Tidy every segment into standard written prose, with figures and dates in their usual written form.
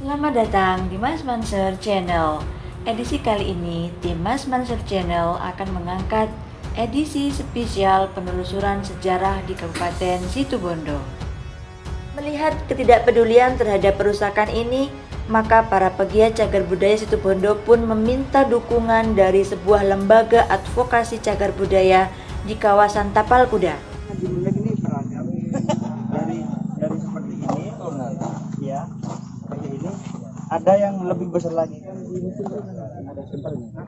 Selamat datang di Mas Mansur Channel. Edisi kali ini, tim Mas Mansur Channel akan mengangkat edisi spesial penelusuran sejarah di Kabupaten Situbondo. Melihat ketidakpedulian terhadap perusakan ini, maka para pegiat cagar budaya Situbondo pun meminta dukungan dari sebuah lembaga advokasi cagar budaya di kawasan Tapal Kuda. Ini beragam dari seperti ini ya, seperti ini ada yang lebih besar lagi kan ini ada simpelnya.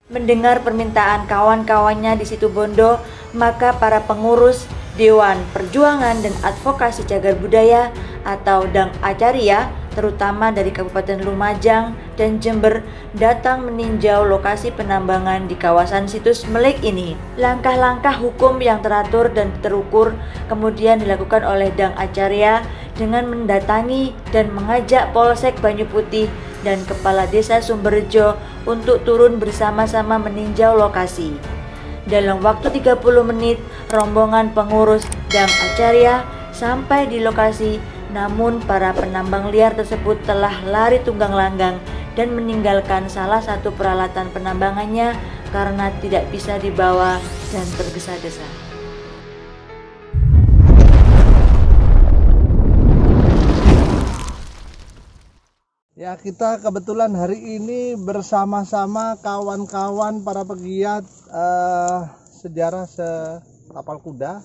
Mendengar permintaan kawan-kawannya di Situbondo, maka para pengurus Dewan Perjuangan dan Advokasi Cagar Budaya atau Dang Acaria, terutama dari Kabupaten Lumajang dan Jember, datang meninjau lokasi penambangan di kawasan situs Melik ini. Langkah-langkah hukum yang teratur dan terukur kemudian dilakukan oleh Dang Acaria dengan mendatangi dan mengajak Polsek Banyu Putih dan Kepala Desa Sumberjo untuk turun bersama-sama meninjau lokasi. Dalam waktu 30 menit, rombongan pengurus Dang Acaria sampai di lokasi, namun para penambang liar tersebut telah lari tunggang langgang dan meninggalkan salah satu peralatan penambangannya karena tidak bisa dibawa dan tergesa-gesa. Ya, kita kebetulan hari ini bersama-sama kawan-kawan para pegiat sejarah Tapal Kuda.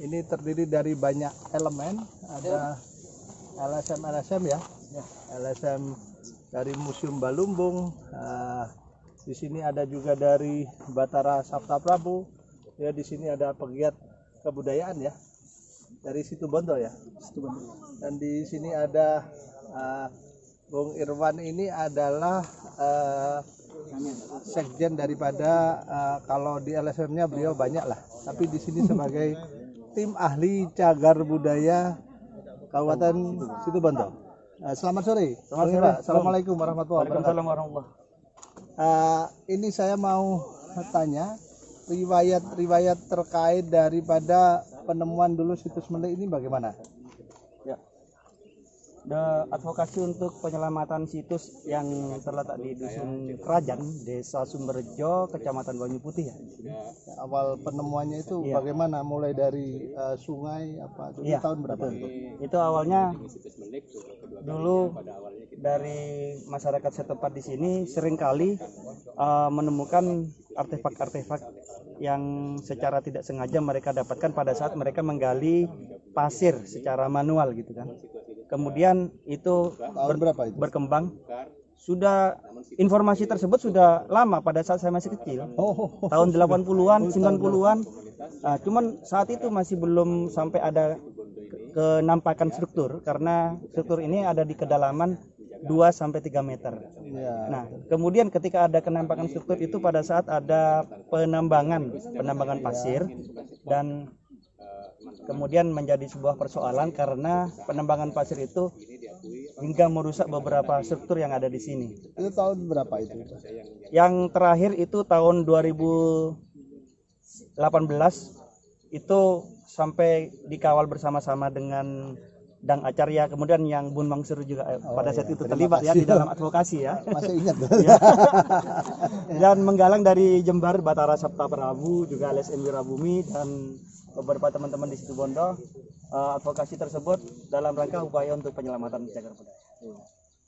Ini terdiri dari banyak elemen, ada LSM ya, LSM dari Museum Balumbung. Di sini ada juga dari Batara Sabta Prabu. Ya, di sini ada pegiat kebudayaan ya, dari Situbondo ya. Dan di sini ada Bung Irwan, ini adalah sekjen daripada kalau di LSM-nya beliau banyak lah, tapi di sini sebagai tim ahli cagar budaya Kabupaten Situbondo. Selamat sore. Selamat sore. Assalamualaikum warahmatullahi wabarakatuh. Ini saya mau tanya riwayat terkait daripada penemuan dulu situs Melik ini bagaimana? Advokasi untuk penyelamatan situs yang terletak di Dusun Kerajaan, Desa Sumberjo, Kecamatan Banyu Putih ya. Awal penemuannya itu bagaimana? Mulai dari sungai apa? Dulu tahun berapa itu? Itu awalnya dulu dari masyarakat setempat di sini seringkali menemukan artefak-artefak yang secara tidak sengaja mereka dapatkan pada saat mereka menggali pasir secara manual gitu kan. Kemudian itu berkembang. Sudah informasi tersebut sudah lama pada saat saya masih kecil. Tahun 80-an, 90-an. Cuman saat itu masih belum sampai ada kenampakan struktur karena struktur ini ada di kedalaman 2 sampai 3 meter. Nah, kemudian ketika ada kenampakan struktur itu pada saat ada penambangan pasir, dan kemudian menjadi sebuah persoalan karena penambangan pasir itu hingga merusak beberapa struktur yang ada di sini. Itu tahun berapa itu? Yang terakhir itu tahun 2018 itu sampai dikawal bersama-sama dengan Dang Acaria, kemudian yang Bun Mangsur juga pada saat itu terlibat ya di dalam advokasi ya. Masih ingat. Dan menggalang dari Jember, Batara Sabta Prabu, juga LSM Wirabumi dan beberapa teman-teman di Situbondo. Advokasi tersebut dalam rangka upaya untuk penyelamatan cagar budaya.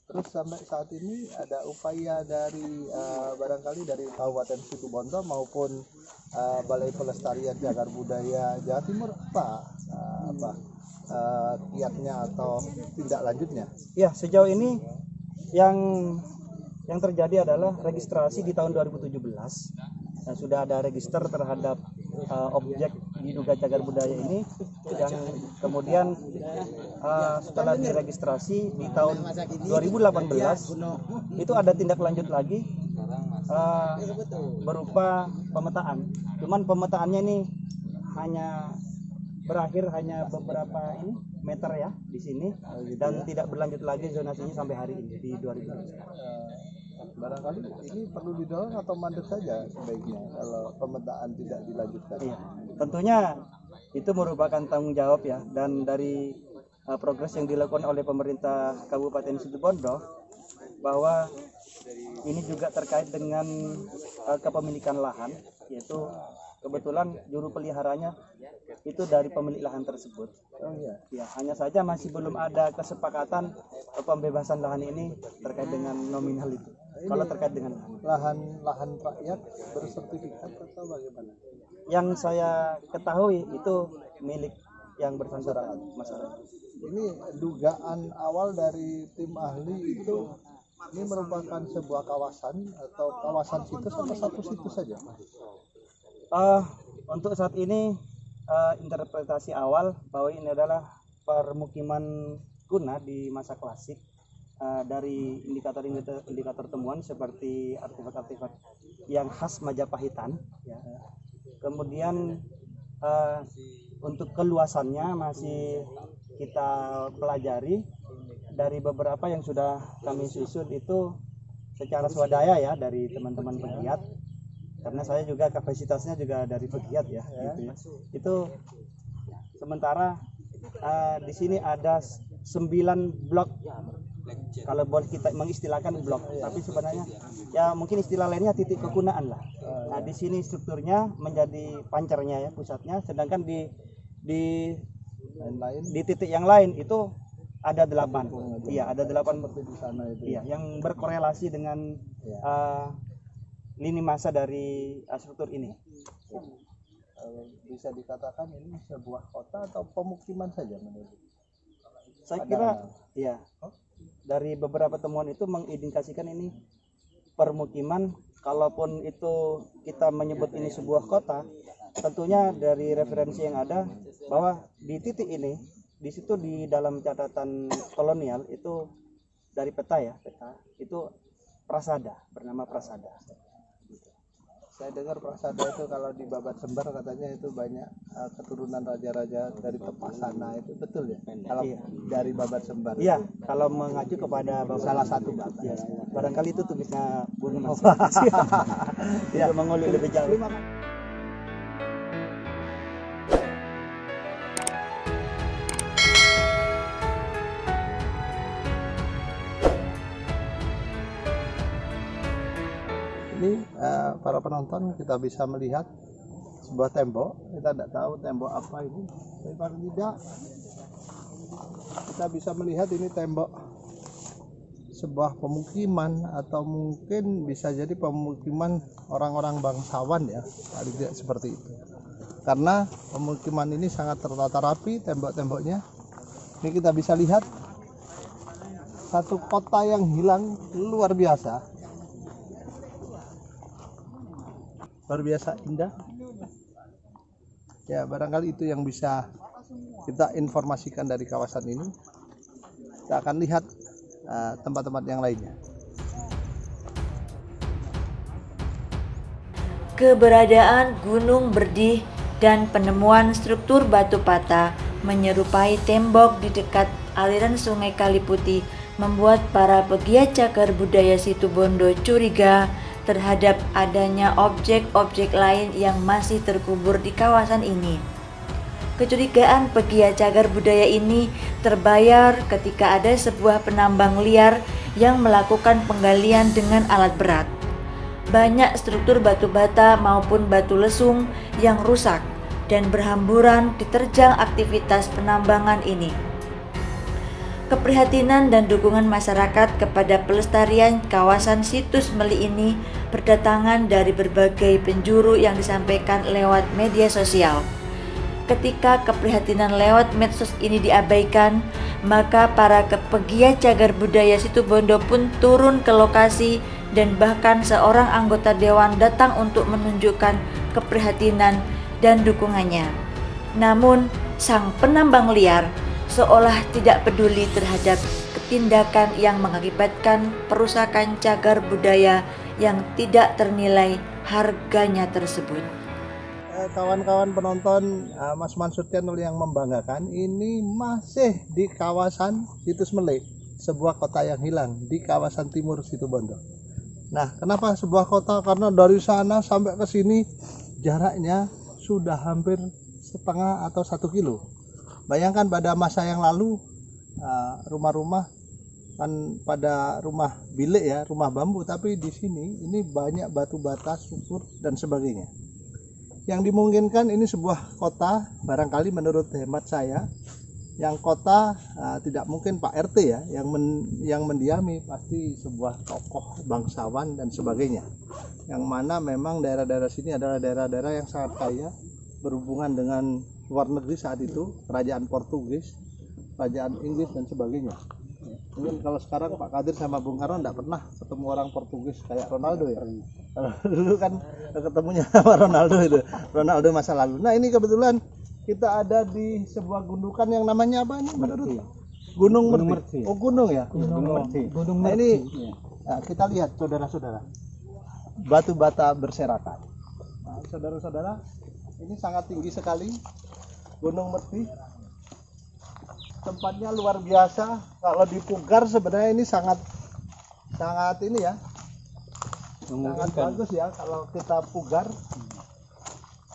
Terus sampai saat ini ada upaya dari barangkali dari Kabupaten Situbondo maupun Balai Pelestarian Cagar Budaya Jawa Timur kiatnya atau tindak lanjutnya? Ya, sejauh ini yang terjadi adalah registrasi di tahun 2017. Sudah ada register terhadap objek diduga cagar budaya ini, yang kemudian setelah diregistrasi di tahun 2018 itu ada tindak lanjut lagi berupa pemetaan. Cuman pemetaannya ini berakhir hanya beberapa meter ya di sini, dan tidak berlanjut lagi zonasinya sampai hari ini di 2020. Barangkali ini perlu didorong atau mandek saja sebaiknya kalau pemetaan tidak dilanjutkan. Iya, tentunya itu merupakan tanggung jawab ya, dan dari progres yang dilakukan oleh pemerintah Kabupaten Situbondo, bahwa ini juga terkait dengan kepemilikan lahan, yaitu kebetulan juru peliharanya itu dari pemilik lahan tersebut. Oh iya. Ya, hanya saja masih belum ada kesepakatan pembebasan lahan ini terkait dengan nominal itu. Kalau terkait dengan Lahan rakyat bersertifikat atau bagaimana? yang saya ketahui itu milik yang bersangkutan masyarakat. Ini dugaan awal dari tim ahli itu, ini merupakan sebuah kawasan atau kawasan situs atau satu situs saja? Untuk saat ini interpretasi awal bahwa ini adalah permukiman kuna di masa klasik, dari indikator temuan seperti artefak-artefak yang khas Majapahitan, ya. Kemudian untuk keluasannya masih kita pelajari. Dari beberapa yang sudah kami susun itu secara swadaya ya, dari teman-teman pegiat, karena saya juga kapasitasnya juga dari pegiat ya, gitu ya. Itu sementara di sini ada 9 blok, kalau boleh kita mengistilahkan blok, tapi sebenarnya ya mungkin istilah lainnya titik kekunaan lah. Nah, di sini strukturnya menjadi pancernya ya, pusatnya, sedangkan di titik yang lain itu ada 8. Iya, ada 8 di sana itu. iya, yang berkorelasi dengan lini masa dari struktur ini. Bisa dikatakan ini sebuah kota atau pemukiman saja menurut? Saya kira ya, dari beberapa temuan itu mengindikasikan ini permukiman. Kalaupun itu kita menyebut ini sebuah kota, tentunya dari referensi yang ada bahwa di titik ini, di situ di dalam catatan kolonial itu dari peta itu prasada, bernama prasada. Saya dengar prasada itu kalau di Babat Sembar katanya itu banyak keturunan raja-raja dari Tepasana, itu betul ya? Kalau dari Babat Sembar. Iya, kalau mengacu kepada Salah satu babat. ya, barangkali itu tulisnya Bung Mas. Itu mengulik lebih jauh. Ini para penonton, kita bisa melihat sebuah tembok. Kita tidak tahu tembok apa ini, tapi paling tidak kita bisa melihat ini tembok sebuah pemukiman, atau mungkin bisa jadi pemukiman orang-orang bangsawan ya, paling tidak seperti itu. Karena pemukiman ini sangat tertata rapi tembok-temboknya. Ini kita bisa lihat satu kota yang hilang luar biasa. Luar biasa indah ya. Barangkali itu yang bisa kita informasikan dari kawasan ini. Kita akan lihat tempat-tempat yang lainnya. Keberadaan Gunung Berdih dan penemuan struktur batu bata menyerupai tembok di dekat aliran Sungai Kaliputih membuat para pegiat cagar budaya Situbondo curiga terhadap adanya objek-objek lain yang masih terkubur di kawasan ini. Kecurigaan pegiat cagar budaya ini terbayar ketika ada sebuah penambang liar yang melakukan penggalian dengan alat berat. Banyak struktur batu bata maupun batu lesung yang rusak dan berhamburan diterjang aktivitas penambangan ini. Keprihatinan dan dukungan masyarakat kepada pelestarian kawasan situs Meli ini berdatangan dari berbagai penjuru yang disampaikan lewat media sosial. Ketika keprihatinan lewat medsos ini diabaikan, maka para pegiat cagar budaya Situbondo pun turun ke lokasi dan bahkan seorang anggota dewan datang untuk menunjukkan keprihatinan dan dukungannya. Namun, sang penambang liar seolah tidak peduli terhadap tindakan yang mengakibatkan perusakan cagar budaya yang tidak ternilai harganya tersebut. Kawan-kawan penonton, Mas Mansur Channel yang membanggakan, ini masih di kawasan situs Meli, sebuah kota yang hilang di kawasan timur Situbondo. Nah, kenapa sebuah kota? Karena dari sana sampai ke sini jaraknya sudah hampir setengah atau 1 kilo. Bayangkan pada masa yang lalu rumah-rumah kan pada rumah bilik ya, rumah bambu, tapi di sini ini banyak batu bata, struktur dan sebagainya. Yang dimungkinkan ini sebuah kota, barangkali menurut hemat saya, yang kota tidak mungkin Pak RT ya, yang mendiami pasti sebuah tokoh bangsawan dan sebagainya. Yang mana memang daerah-daerah sini adalah daerah-daerah yang sangat kaya berhubungan dengan luar negeri saat itu, kerajaan Portugis, kerajaan Inggris dan sebagainya. Mungkin kalau sekarang Pak Kadir sama Bung Karno tidak pernah ketemu orang Portugis kayak Ronaldo ya. Kalau dulu kan ketemunya sama Ronaldo itu, Ronaldo masa lalu. Nah ini kebetulan kita ada di sebuah gundukan yang namanya apa ini menurut? Gunung Merti. Oh gunung ya. Gunung Merti. Nah ini nah, kita lihat saudara-saudara, batu bata berserakan. Nah, saudara-saudara, ini sangat tinggi sekali Gunung Merti. Tempatnya luar biasa. Kalau dipugar sebenarnya ini sangat ini ya, sangat bagus ya kalau kita pugar.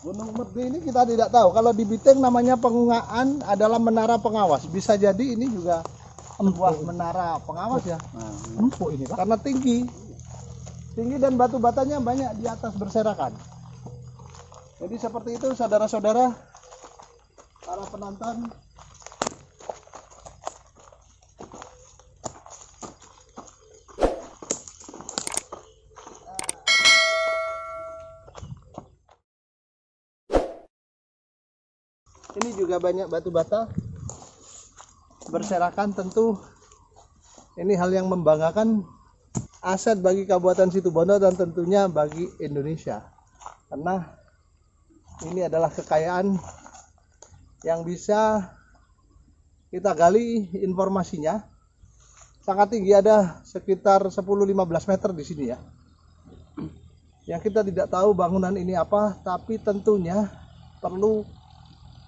Gunung Merti ini kita tidak tahu. Kalau di Biteng namanya Pengungaan adalah menara pengawas. Bisa jadi ini juga sebuah menara pengawas ya. Empuk ini Pak. Karena tinggi dan batu batanya banyak di atas berserakan. Jadi seperti itu saudara-saudara, para penonton. Ini juga banyak batu bata berserakan. Tentu ini hal yang membanggakan, aset bagi Kabupaten Situbondo dan tentunya bagi Indonesia, karena ini adalah kekayaan yang bisa kita gali. Informasinya sangat tinggi, ada sekitar 10-15 meter di sini ya, yang kita tidak tahu bangunan ini apa, tapi tentunya perlu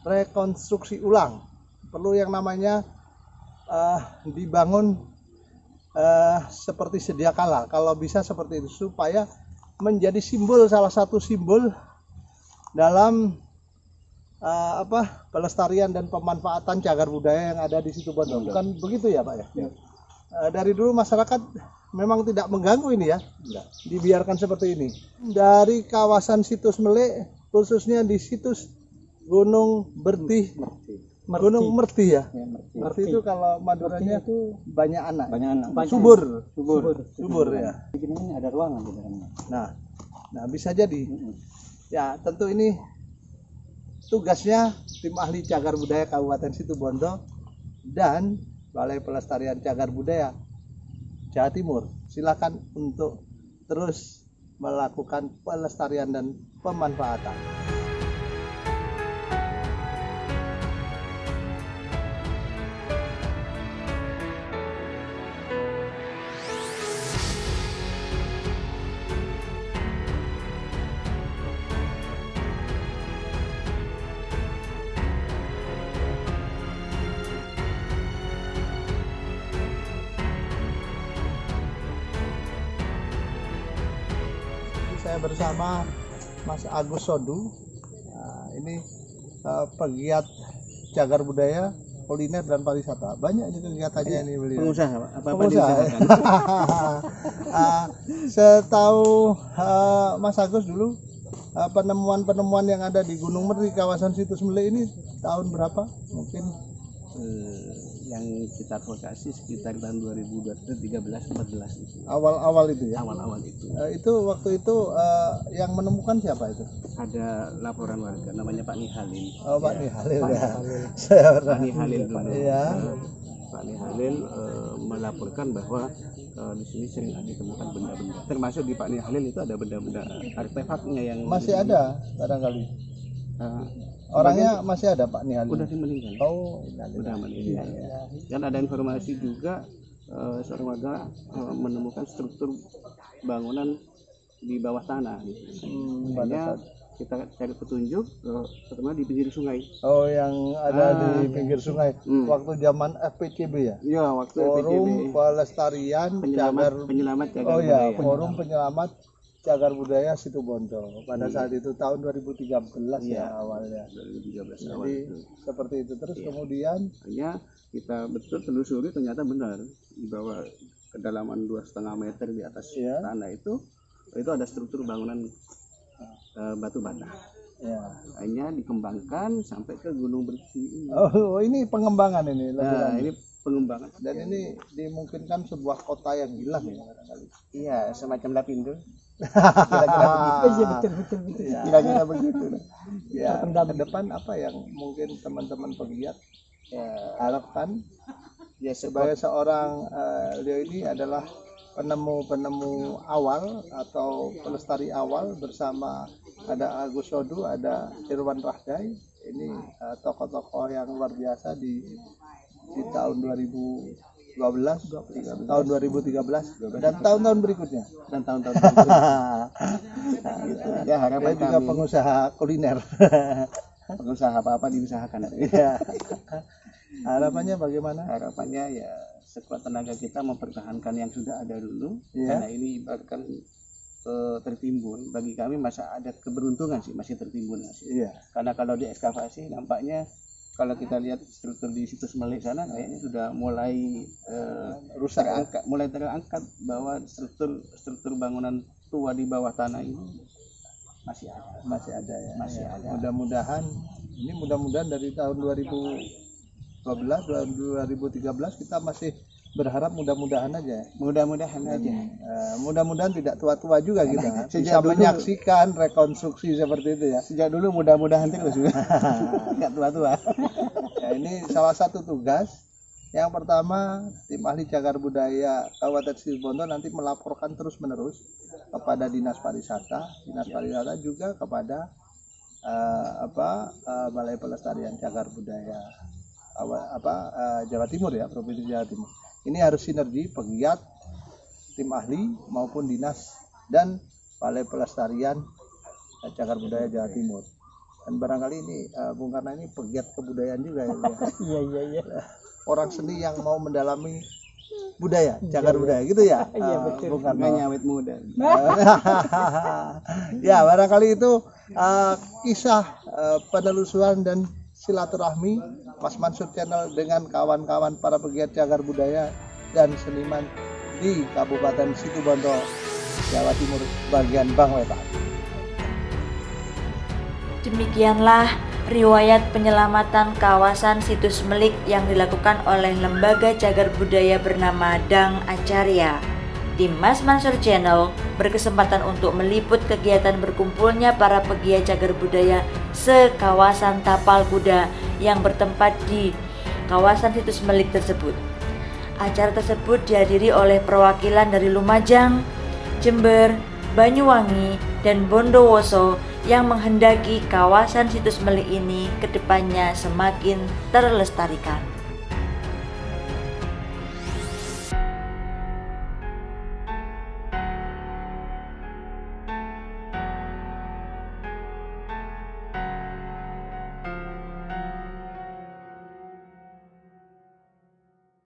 rekonstruksi ulang, perlu yang namanya dibangun seperti sedia kala, kalau bisa seperti itu, supaya menjadi simbol, salah satu simbol dalam pelestarian dan pemanfaatan cagar budaya yang ada di Situbondo. Bukan begitu ya Pak ya? Dari dulu masyarakat memang tidak mengganggu ini ya, dibiarkan seperti ini. Dari kawasan situs Melek, khususnya di situs Gunung Merti. Gunung Merti ya. Merti itu kalau Maduranya itu banyak anak. Subur ya. Ini ada ruangan di dalamnya. Nah bisa jadi. Ya tentu ini tugasnya tim ahli cagar budaya Kabupaten Situbondo dan Balai Pelestarian Cagar Budaya Jawa Timur. Silakan untuk terus melakukan pelestarian dan pemanfaatan. Saya bersama Mas Agus Sodu. Nah, ini pegiat cagar budaya, kuliner dan pariwisata. Banyak ini kegiatannya ini beliau. Pengusaha, pengusaha. Setahu Mas Agus dulu, penemuan-penemuan yang ada di Gunung Merti, kawasan situs Melek ini tahun berapa? Mungkin yang kita advokasi sekitar tahun 2013-14 itu. Awal-awal itu ya. Awal-awal itu. Itu waktu itu yang menemukan siapa itu? Ada laporan warga namanya Pak Nihalil. Oh Pak Nihalil ya. Saya Pak Nihalil dulu. Iya. Pak Nihalil melaporkan bahwa di sini sering ditemukan benda-benda. Termasuk di Pak Nihalil itu ada benda-benda artefaknya yang masih ada barangkali. Orangnya masih ada Pak Nihalil. Udah meninggal. Oh, udah meninggal. Dan ada informasi juga seorang warga menemukan struktur bangunan di bawah tanah. Makanya kita cari petunjuk, terutama di pinggir sungai. Oh, yang ada di pinggir sungai. Waktu zaman FPCB ya? Iya, waktu Forum FPCB. Pelestarian Penyelamat Cagar Budaya. Budaya. Forum Penyelamat Cagar Budaya Situbondo pada saat itu tahun 2013 ya awalnya. 2013 Jadi awal itu. seperti itu terus kemudian Hanya kita betul telusuri ternyata benar di bawah kedalaman 2,5 meter di atas tanah itu ada struktur bangunan batu bata. ya. Hanya dikembangkan sampai ke Gunung Bersih ini. Oh, ini pengembangan ini lebih Nah, lanjut. ini pengembangan. Dan ini dimungkinkan sebuah kota yang hilang ya barangkali. Iya, semacam Lapindo. Kira-kira begitu. Iya betul. Kira-kira begitu. Ya, ke depan apa yang mungkin teman-teman pegiat harapkan Ya, sebagai seorang Leo ini adalah penemu awal atau pelestari awal bersama ada Agus Sodu, ada Irwan Rahdai. Ini tokoh-tokoh yang luar biasa di tahun 2012, tahun 2013 dan tahun-tahun berikutnya. dan tahun-tahun berikutnya. Gitu. Ya, harapan Saya juga kami pengusaha kuliner. pengusaha apa-apa diusahakan. Ya. Harapannya bagaimana? Harapannya ya sekuat tenaga kita mempertahankan yang sudah ada dulu, Ya. karena ini ibaratkan tertimbun. Bagi kami masih ada keberuntungan sih, masih tertimbun masih. Iya. Karena kalau di ekskavasi nampaknya kalau kita lihat struktur di situs Melik sana kayaknya sudah mulai Rusak ya? mulai terangkat bahwa struktur bangunan tua di bawah tanah ini masih ada. Masih ada ya. Masih Ya. ada. Mudah-mudahan dari tahun 2012 dan 2013 kita masih berharap mudah-mudahan aja. Mudah-mudahan Dan, aja. mudah-mudahan tidak tua-tua juga kita Sejak bisa dulu- menyaksikan rekonstruksi seperti itu ya. Sejak dulu mudah-mudahan terus nggak tua-tua. Ya, ini salah satu tugas. Yang pertama, tim ahli cagar budaya Kabupaten Situbondo nanti melaporkan terus-menerus kepada Dinas Pariwisata juga kepada Balai Pelestarian Cagar Budaya Jawa Timur ya, Provinsi Jawa Timur. Ini harus sinergi pegiat, tim ahli maupun dinas dan Balai Pelestarian Cagar Budaya Jawa Timur. Dan barangkali ini Bung Karna ini pegiat kebudayaan juga ya. Iya. Orang seni yang mau mendalami budaya, cagar budaya gitu ya. Iya, betul. Bung Karno. Makanya awet muda. Ya, barangkali itu kisah penelusuran dan silaturahmi Mas Mansur Channel dengan kawan-kawan para pegiat cagar budaya dan seniman di Kabupaten Situbondo, Jawa Timur, bagian Bangwetan. Demikianlah riwayat penyelamatan kawasan situs Melik yang dilakukan oleh Lembaga Cagar Budaya bernama Dang Acarya. Tim Mas Mansur Channel berkesempatan untuk meliput kegiatan berkumpulnya para pegiat cagar budaya sekawasan Tapal Kuda yang bertempat di kawasan situs Melik tersebut. Acara tersebut dihadiri oleh perwakilan dari Lumajang, Jember, Banyuwangi, dan Bondowoso yang menghendaki kawasan situs Melik ini kedepannya semakin terlestarikan.